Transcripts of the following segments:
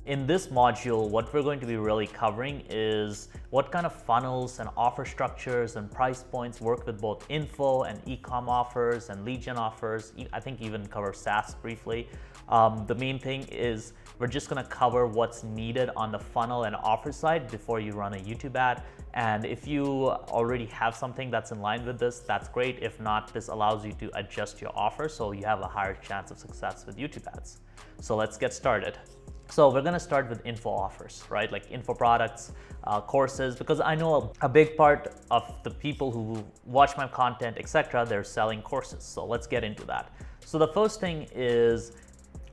In this module, what we're going to be really covering is what kind of funnels and offer structures and price points work with both info and e-com offers and lead gen offers. I think even cover SaaS briefly. The main thing is we're just going to cover what's needed on the funnel and offer side before you run a YouTube ad. And if you already have something that's in line with this, that's great. If not, this allows you to adjust your offer so you have a higher chance of success with YouTube ads. So let's get started. So we're going to start with info offers, right? Like info products, courses, because I know a big part of the people who watch my content, etc., they're selling courses. So let's get into that. So the first thing is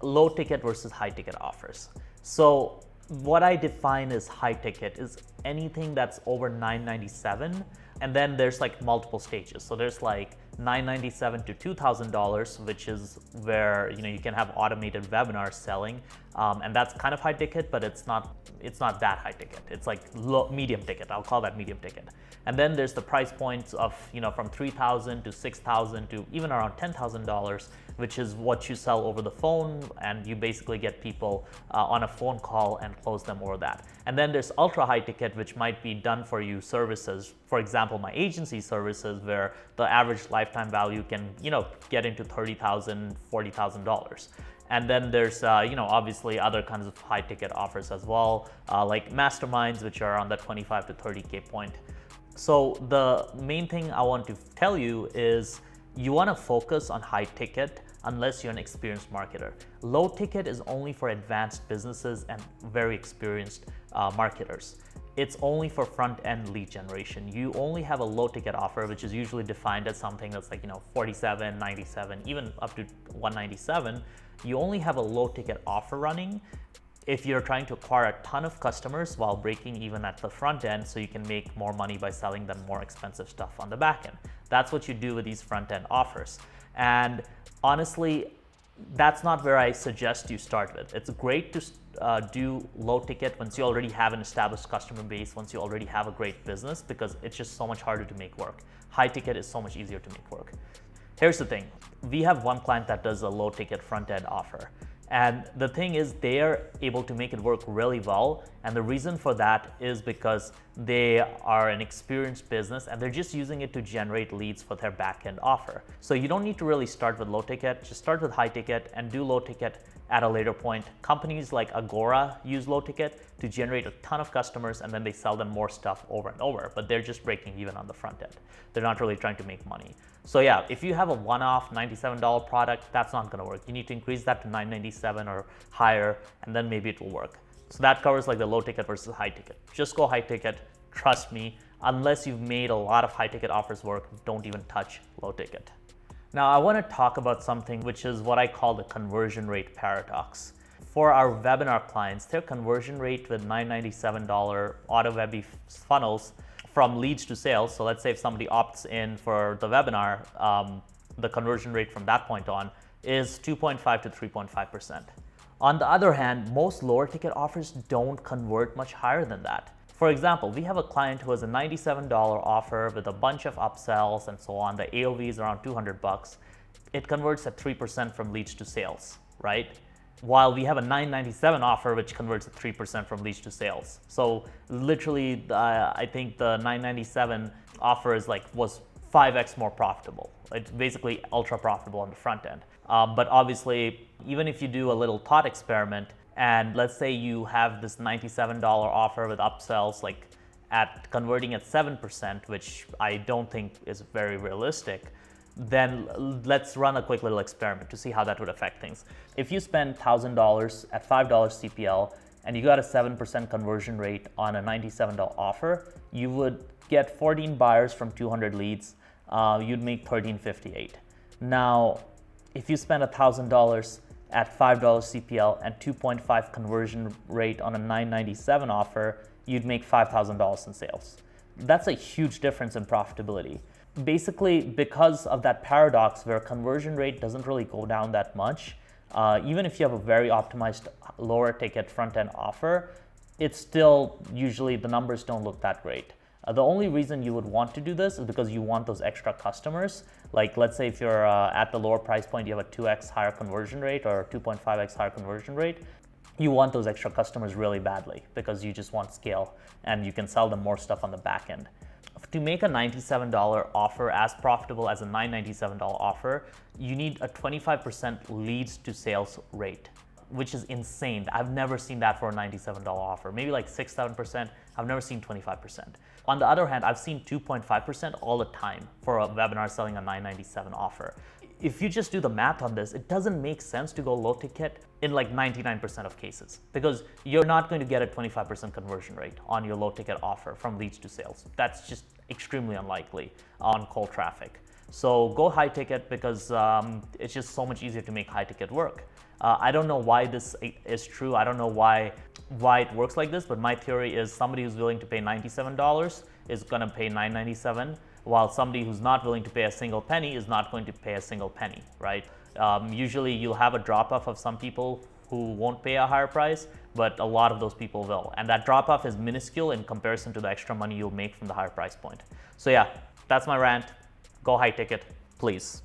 low ticket versus high ticket offers. So what I define as high ticket is anything that's over $997, and then there's like multiple stages. So there's like $997 to $2,000, which is where you can have automated webinars selling, and that's kind of high ticket, but it's not that high ticket. It's like medium ticket. I'll call that medium ticket. And then there's the price points of from $3,000 to $6,000 to even around $10,000, which is what you sell over the phone, and you basically get people on a phone call and close them over that. And then there's ultra high ticket, which might be done for you services. For example, my agency services, where the average lifetime value can get into $30,000, $40,000. And then there's obviously other kinds of high ticket offers as well, like masterminds, which are on the 25 to 30K point. So the main thing I want to tell you is you want to focus on high ticket unless you're an experienced marketer. Low ticket is only for advanced businesses and very experienced marketers. It's only for front-end lead generation. You only have a low ticket offer, which is usually defined as something that's like 47, 97, even up to 197. You only have a low ticket offer running if you're trying to acquire a ton of customers while breaking even at the front end, so you can make more money by selling them more expensive stuff on the back end. That's what you do with these front end offers. And honestly, that's not where I suggest you start with. It's great to do low ticket once you already have an established customer base, once you already have a great business, because it's just so much harder to make work. High ticket is so much easier to make work. Here's the thing. We have one client that does a low ticket front end offer. And the thing is, they are able to make it work really well. And the reason for that is because they are an experienced business and they're just using it to generate leads for their back-end offer. So you don't need to really start with low ticket, just start with high ticket and do low ticket at a later point. Companies like Agora use low ticket to generate a ton of customers, and then they sell them more stuff over and over, but they're just breaking even on the front end. They're not really trying to make money. So yeah, if you have a one-off $97 product, that's not gonna work. You need to increase that to $997 or higher, and then maybe it will work. So that covers like the low ticket versus high ticket. Just go high ticket, trust me. Unless you've made a lot of high ticket offers work, don't even touch low ticket. Now I wanna talk about something which is what I call the conversion rate paradox. For our webinar clients, their conversion rate with $997 AUTO-WEBBY funnels from leads to sales. So let's say if somebody opts in for the webinar, the conversion rate from that point on is 2.5 to 3.5%. On the other hand, most lower ticket offers don't convert much higher than that. For example, we have a client who has a $97 offer with a bunch of upsells and so on. The AOV is around 200 bucks. It converts at 3% from leads to sales, right? While we have a $997 offer, which converts at 3% from leads to sales. So literally, I think the $997 offer was 5x more profitable. It's basically ultra profitable on the front end. But obviously, even if you do a little thought experiment, and let's say you have this $97 offer with upsells at converting at 7%, which I don't think is very realistic, then let's run a quick little experiment to see how that would affect things. If you spend $1,000 at $5 CPL and you got a 7% conversion rate on a $97 offer, you would get 14 buyers from 200 leads. You'd make $1,358. Now, if you spend $1,000 at $5 CPL and 2.5 conversion rate on a $997 offer, you'd make $5,000 in sales. That's a huge difference in profitability. Basically, because of that paradox where conversion rate doesn't really go down that much, even if you have a very optimized lower ticket front-end offer, it's still usually the numbers don't look that great. The only reason you would want to do this is because you want those extra customers. Like let's say if you're at the lower price point, you have a 2x higher conversion rate or 2.5x higher conversion rate. you want those extra customers really badly because you just want scale and you can sell them more stuff on the back end. To make a $97 offer as profitable as a $997 offer, you need a 25% leads to sales rate, which is insane. I've never seen that for a $97 offer. Maybe like 6-7%. I've never seen 25%. On the other hand, I've seen 2.5% all the time for a webinar selling a $997 offer. If you just do the math on this, it doesn't make sense to go low ticket in like 99% of cases, because you're not going to get a 25% conversion rate on your low ticket offer from leads to sales. That's just extremely unlikely on cold traffic. So go high ticket, because it's just so much easier to make high ticket work. I don't know why this is true. I don't know why it works like this, but my theory is somebody who's willing to pay $97 is going to pay $997, while somebody who's not willing to pay a single penny is not going to pay a single penny, right? Usually you'll have a drop-off of some people who won't pay a higher price, but a lot of those people will. And that drop-off is minuscule in comparison to the extra money you'll make from the higher price point. So yeah, that's my rant. Go high ticket, please.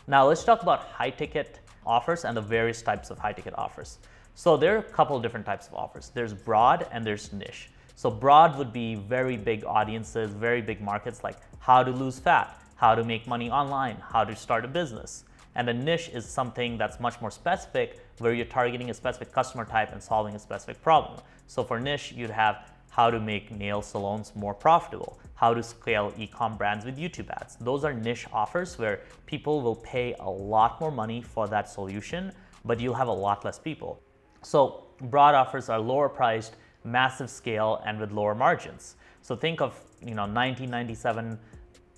Now let's talk about high ticket offers and the various types of high ticket offers. So there are a couple of different types of offers. There's broad and there's niche. So broad would be very big audiences, very big markets, like how to lose fat, how to make money online, how to start a business. And a niche is something that's much more specific, where you're targeting a specific customer type and solving a specific problem. So for niche, you'd have how to make nail salons more profitable, how to scale e-com brands with YouTube ads. Those are niche offers where people will pay a lot more money for that solution, but you'll have a lot less people. So broad offers are lower priced, massive scale, and with lower margins. So think of, $1997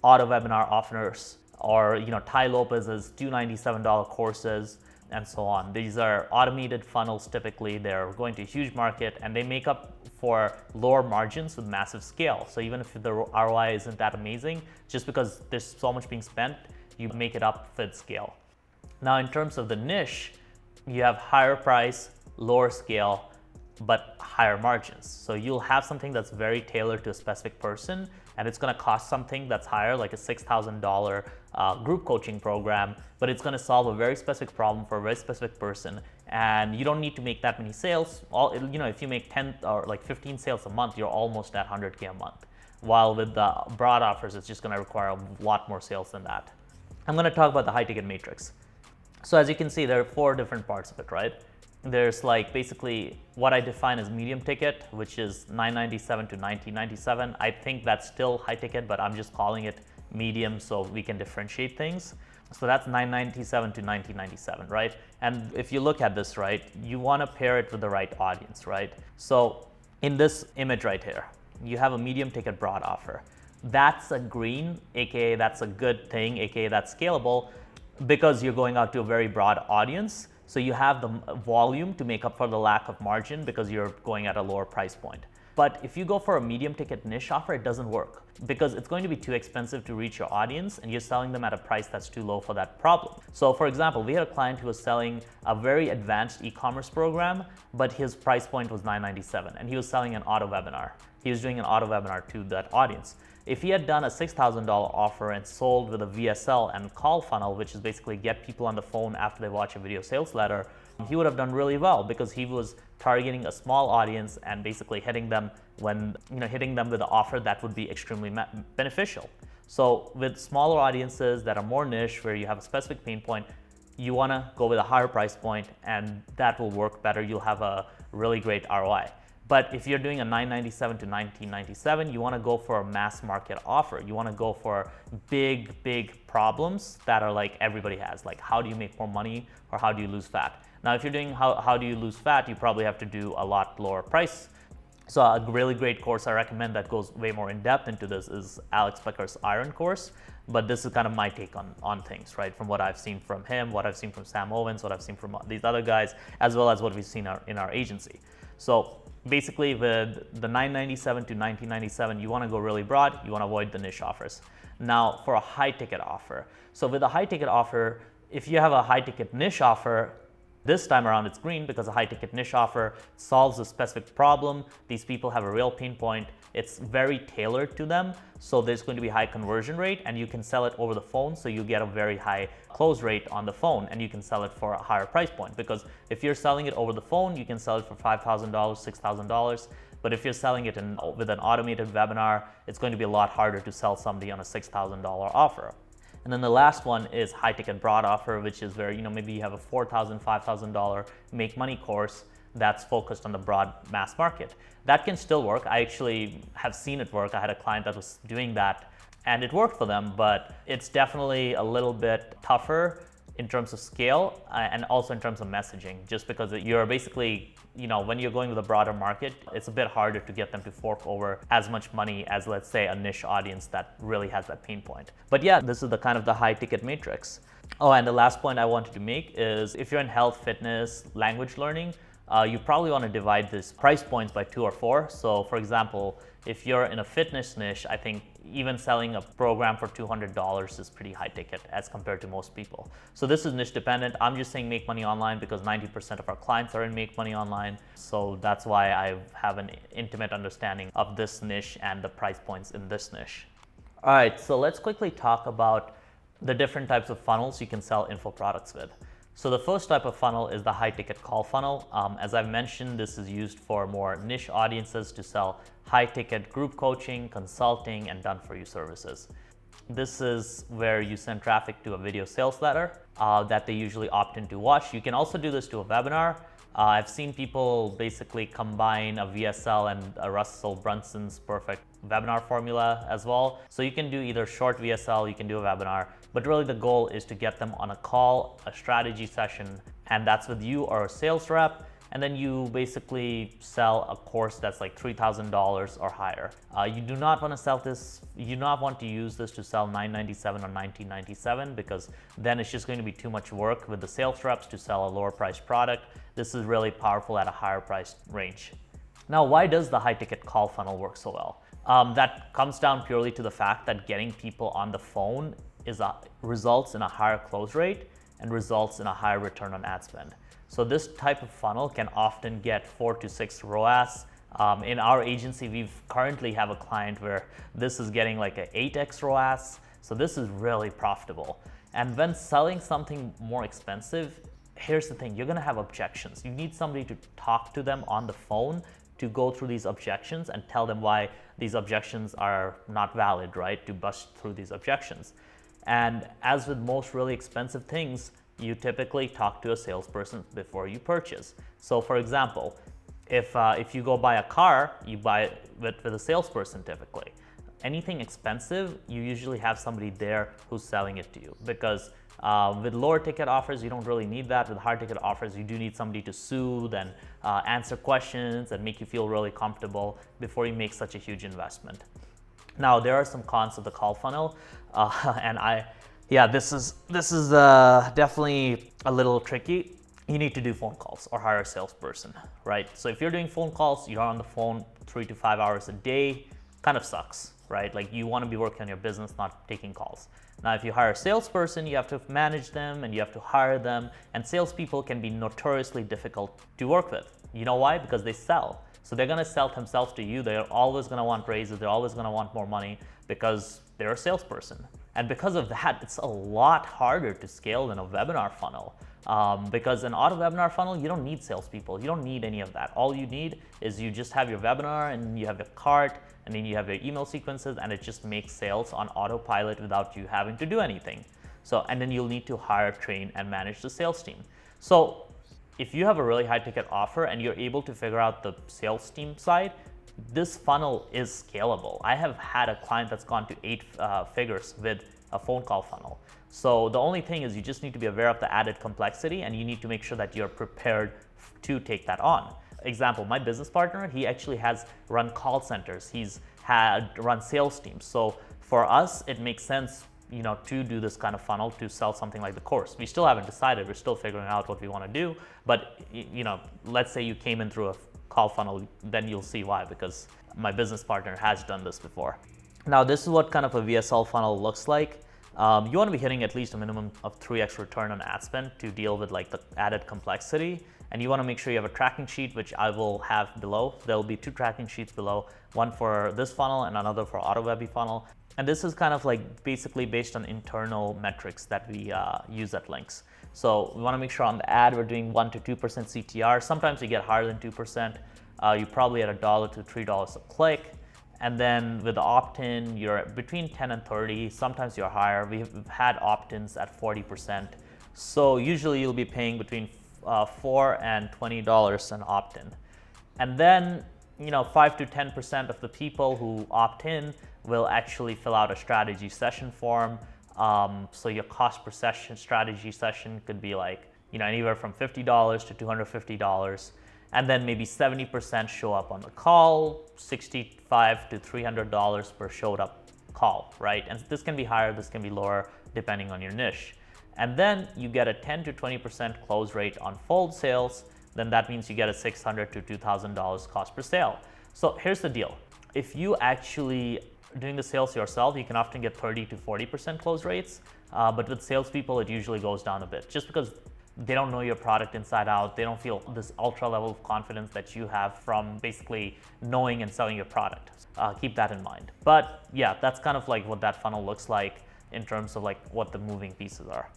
auto webinar offers, or Tai Lopez's $297 courses, and so on. These are automated funnels. Typically they're going to a huge market and they make up for lower margins with massive scale. So even if the ROI isn't that amazing, just because there's so much being spent, you make it up with scale. Now in terms of the niche, you have higher price, lower scale, but higher margins. So you'll have something that's very tailored to a specific person, and it's going to cost something that's higher, like a $6,000 group coaching program, but it's going to solve a very specific problem for a very specific person, and you don't need to make that many sales. If you make 10 or like 15 sales a month, you're almost at 100K a month. While with the broad offers, it's just going to require a lot more sales than that. I'm going to talk about the high ticket matrix. So as you can see, there are 4 different parts of it, right? There's like basically what I define as medium ticket, which is $997 to $1997. I think that's still high ticket, but I'm just calling it medium so we can differentiate things. So that's $997 to $1997, right? And if you look at this, right, you want to pair it with the right audience, right? So in this image right here, you have a medium ticket broad offer. That's a green, aka that's a good thing, aka that's scalable, because you're going out to a very broad audience. So you have the volume to make up for the lack of margin because you're going at a lower price point. But if you go for a medium ticket niche offer, it doesn't work because it's going to be too expensive to reach your audience and you're selling them at a price that's too low for that problem. So for example, we had a client who was selling a very advanced e-commerce program, but his price point was $997 and he was selling an auto webinar. He was doing an auto webinar to that audience. If he had done a $6,000 offer and sold with a VSL and call funnel, which is basically get people on the phone after they watch a video sales letter, he would have done really well because he was targeting a small audience and basically hitting them with an offer that would be extremely beneficial. So with smaller audiences that are more niche, where you have a specific pain point, you want to go with a higher price point and that will work better. You'll have a really great ROI. But if you're doing a $997 to $1997, you want to go for a mass market offer. You want to go for big problems that are like everybody has, like how do you make more money or how do you lose fat? Now, if you're doing how do you lose fat, you probably have to do a lot lower price. So a really great course I recommend that goes way more in depth into this is Alex Becker's Iron course. But this is kind of my take on things, right? From what I've seen from him, what I've seen from Sam Owens, what I've seen from these other guys, as well as what we've seen in our agency. So basically with the $997 to $1997, you want to go really broad, you want to avoid the niche offers. Now for a high ticket offer. So with a high ticket offer, if you have a high ticket niche offer, This time around it's green because a high ticket niche offer solves a specific problem. These people have a real pain point. It's very tailored to them. So there's going to be high conversion rate, and you can sell it over the phone. So you get a very high close rate on the phone, and you can sell it for a higher price point, because if you're selling it over the phone, you can sell it for $5,000, $6,000. But if you're selling it with an automated webinar, it's going to be a lot harder to sell somebody on a $6,000 offer. And then the last one is high ticket broad offer, which is where, maybe you have a $4,000, $5,000 make money course that's focused on the broad mass market. That can still work. I actually have seen it work. I had a client that was doing that and it worked for them, but it's definitely a little bit tougher in terms of scale and also in terms of messaging, just because you're basically, when you're going with a broader market, it's a bit harder to get them to fork over as much money as, let's say, a niche audience that really has that pain point. But yeah, this is the kind of the high ticket matrix. Oh, and the last point I wanted to make is if you're in health, fitness, language learning, you probably want to divide this price points by 2 or 4. So for example, if you're in a fitness niche, I think even selling a program for $200 is pretty high ticket as compared to most people. So this is niche dependent. I'm just saying make money online because 90% of our clients are in make money online. So that's why I have an intimate understanding of this niche and the price points in this niche. All right, so let's quickly talk about the different types of funnels you can sell info products with. So the first type of funnel is the high ticket call funnel. As I've mentioned, this is used for more niche audiences to sell high ticket group coaching, consulting, and done for you services. This is where you send traffic to a video sales letter that they usually opt in to watch. You can also do this to a webinar. I've seen people basically combine a VSL and a Russell Brunson's perfect webinar formula as well. So you can do either short VSL, you can do a webinar, but really the goal is to get them on a call, a strategy session, and that's with you or a sales rep. And then you basically sell a course that's like $3,000 or higher. You do not want to sell this, you do not want to use this to sell $997 or $1997, because then it's just going to be too much work with the sales reps to sell a lower priced product. This is really powerful at a higher price range. Now, why does the high ticket call funnel work so well? That comes down purely to the fact that getting people on the phone results in a higher close rate and results in a higher return on ad spend. So this type of funnel can often get 4 to 6 ROAS. In our agency, we currently have a client where this is getting like an 8x ROAS. So this is really profitable. And when selling something more expensive, here's the thing, you're gonna have objections. You need somebody to talk to them on the phone to go through these objections and tell them why these objections are not valid, right? To bust through these objections. And as with most really expensive things, you typically talk to a salesperson before you purchase. So for example, if you go buy a car, you buy it with a salesperson typically. Anything expensive, you usually have somebody there who's selling it to you, because with lower ticket offers, you don't really need that. With higher ticket offers, you do need somebody to soothe and answer questions and make you feel really comfortable before you make such a huge investment. Now, there are some cons of the call funnel, this is definitely a little tricky. You need to do phone calls or hire a salesperson, right? So if you're doing phone calls, you're on the phone 3 to 5 hours a day, kind of sucks, right? Like you want to be working on your business, not taking calls. Now, if you hire a salesperson, you have to manage them and you have to hire them, and salespeople can be notoriously difficult to work with. You know why? Because they sell. So they're going to sell themselves to you. They're always going to want raises. They're always going to want more money because they're a salesperson. And because of that, it's a lot harder to scale than a webinar funnel. Because an auto webinar funnel, you don't need salespeople. You don't need any of that. All you need is you just have your webinar and you have your cart and then you have your email sequences, and it just makes sales on autopilot without you having to do anything. So, and then you'll need to hire, train, and manage the sales team. So if you have a really high ticket offer and you're able to figure out the sales team side, this funnel is scalable. I have had a client that's gone to 8 figures with a phone call funnel. So the only thing is you just need to be aware of the added complexity, and you need to make sure that you're prepared to take that on. Example, my business partner, he actually has run call centers. He's had run sales teams. So for us, it makes sense, to do this kind of funnel to sell something like the course. We still haven't decided. We're still figuring out what we want to do. But, let's say you came in through a call funnel, then you'll see why, because my business partner has done this before. Now, this is what kind of a VSL funnel looks like. You want to be hitting at least a minimum of 3x return on ad spend to deal with like the added complexity. And you want to make sure you have a tracking sheet, which I will have below. There'll be 2 tracking sheets below, one for this funnel and another for AUTO-WEBBY funnel. And this is kind of like basically based on internal metrics that we use at Linx. So we want to make sure on the ad we're doing 1 to 2% CTR. Sometimes you get higher than 2%. You probably at $1 to $3 a click. And then with the opt-in, you're between 10 and 30. Sometimes you're higher. We've had opt-ins at 40%. So usually you'll be paying between $4 and $20 an opt-in. And then, 5 to 10% of the people who opt in will actually fill out a strategy session form. So your cost per session, strategy session could be like, anywhere from $50 to $250. And then maybe 70% show up on the call, $65 to $300 per showed up call, right? And this can be higher, this can be lower, depending on your niche. And then you get a 10 to 20% close rate on fold sales. Then that means you get a $600 to $2,000 cost per sale. So here's the deal. If you actually doing the sales yourself, you can often get 30 to 40% close rates. But with salespeople, it usually goes down a bit just because they don't know your product inside out. They don't feel this ultra level of confidence that you have from basically knowing and selling your product. Keep that in mind. But yeah, that's kind of like what that funnel looks like in terms of like what the moving pieces are.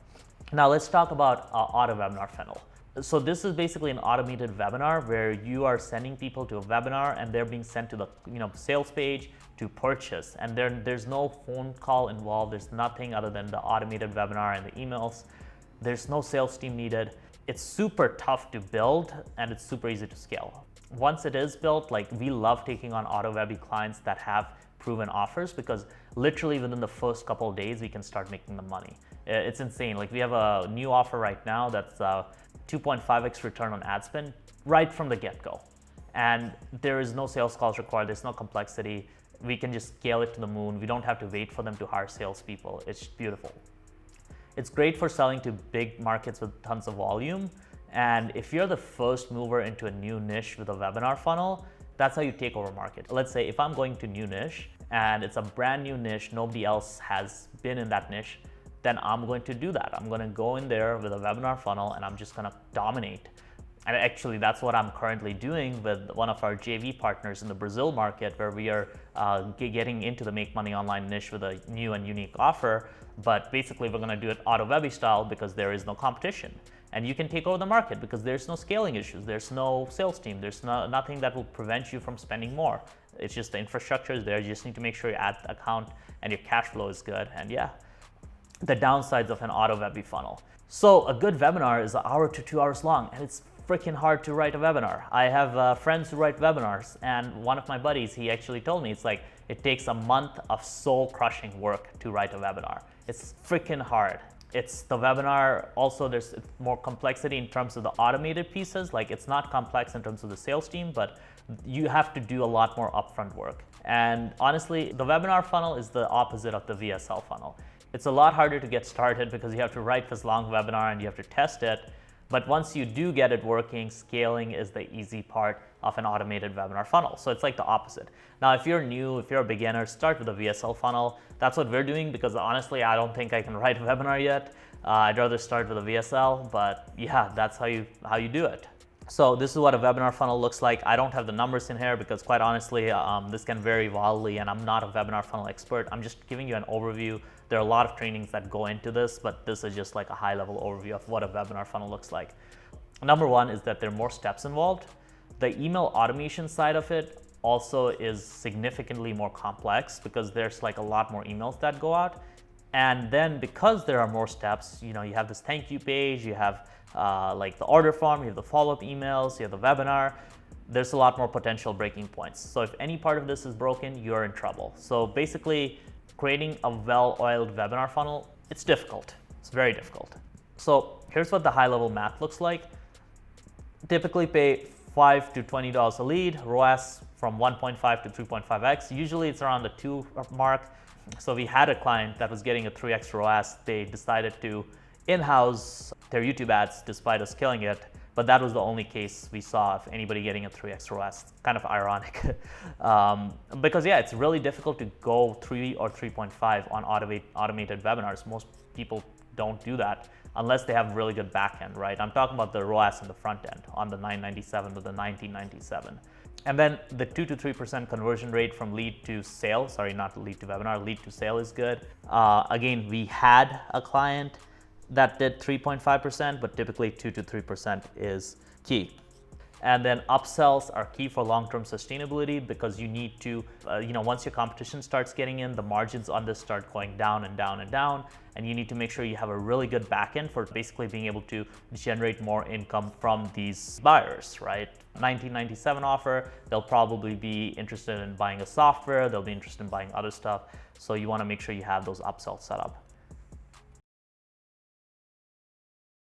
Now let's talk about auto webinar funnel. So this is basically an automated webinar where you are sending people to a webinar and they're being sent to the sales page to purchase, and there's no phone call involved. There's nothing other than the automated webinar and the emails. There's no sales team needed. It's super tough to build and it's super easy to scale. Once it is built, like we love taking on AUTO-WEBBY clients that have proven offers because literally within the first couple of days we can start making the money. It's insane. Like we have a new offer right now that's 2.5x return on ad spend right from the get-go. And there is no sales calls required. There's no complexity. We can just scale it to the moon. We don't have to wait for them to hire salespeople. It's beautiful. It's great for selling to big markets with tons of volume. And if you're the first mover into a new niche with a webinar funnel, that's how you take over market. Let's say if I'm going to new niche and it's a brand new niche, nobody else has been in that niche, then I'm going to do that. I'm going to go in there with a webinar funnel and I'm just going to dominate. And actually, that's what I'm currently doing with one of our JV partners in the Brazil market, where we are getting into the make money online niche with a new and unique offer. But basically, we're going to do it AUTO-WEBBY style because there is no competition. And you can take over the market because there's no scaling issues. There's no sales team. There's nothing that will prevent you from spending more. It's just the infrastructure is there. You just need to make sure your ad account and your cash flow is good. And yeah, the downsides of an AUTO-WEBBY funnel. So a good webinar is 1 hour to 2 hours long, and it's freaking hard to write a webinar. I have friends who write webinars, and one of my buddies, he actually told me it takes a month of soul crushing work to write a webinar. It's freaking hard. It's the webinar. Also, there's more complexity in terms of the automated pieces. Like it's not complex in terms of the sales team, but you have to do a lot more upfront work. And honestly, the webinar funnel is the opposite of the VSL funnel. It's a lot harder to get started because you have to write this long webinar and you have to test it. But once you do get it working, scaling is the easy part of an automated webinar funnel. So it's like the opposite. Now, if you're new, if you're a beginner, start with a VSL funnel. That's what we're doing because honestly, I don't think I can write a webinar yet. I'd rather start with a VSL, but yeah, that's how you do it. So this is what a webinar funnel looks like. I don't have the numbers in here because quite honestly, this can vary wildly and I'm not a webinar funnel expert. I'm just giving you an overview. There are a lot of trainings that go into this, but this is just like a high level overview of what a webinar funnel looks like. Number one is that there are more steps involved. The email automation side of it also is significantly more complex because there's like a lot more emails that go out. And then because there are more steps, you have this thank you page, you have like the order form, you have the follow-up emails, you have the webinar. There's a lot more potential breaking points. So if any part of this is broken, you're in trouble. So basically, creating a well-oiled webinar funnel, it's difficult. It's very difficult. So here's what the high-level math looks like. Typically pay $5 to $20 a lead, ROAS from 1.5 to 3.5x. Usually it's around the 2 mark. So we had a client that was getting a 3x ROAS. They decided to in-house their YouTube ads despite us killing it. but that was the only case we saw of anybody getting a 3x ROAS. Kind of ironic. Because yeah, it's really difficult to go 3 or 3.5 on automated webinars. Most people don't do that unless they have really good backend, right? I'm talking about the ROAS in the front end on the 997 to the 1997. And then the 2 to 3% conversion rate from lead to sale, sorry, not lead to webinar, lead to sale is good. Again, we had a client that did 3.5%, but typically 2 to 3% is key. And then upsells are key for long-term sustainability, because you need to, once your competition starts getting in, the margins on this start going down and down and down, and you need to make sure you have a really good backend for basically being able to generate more income from these buyers, right? 1997 offer, they'll probably be interested in buying a software, they'll be interested in buying other stuff, so you want to make sure you have those upsells set up.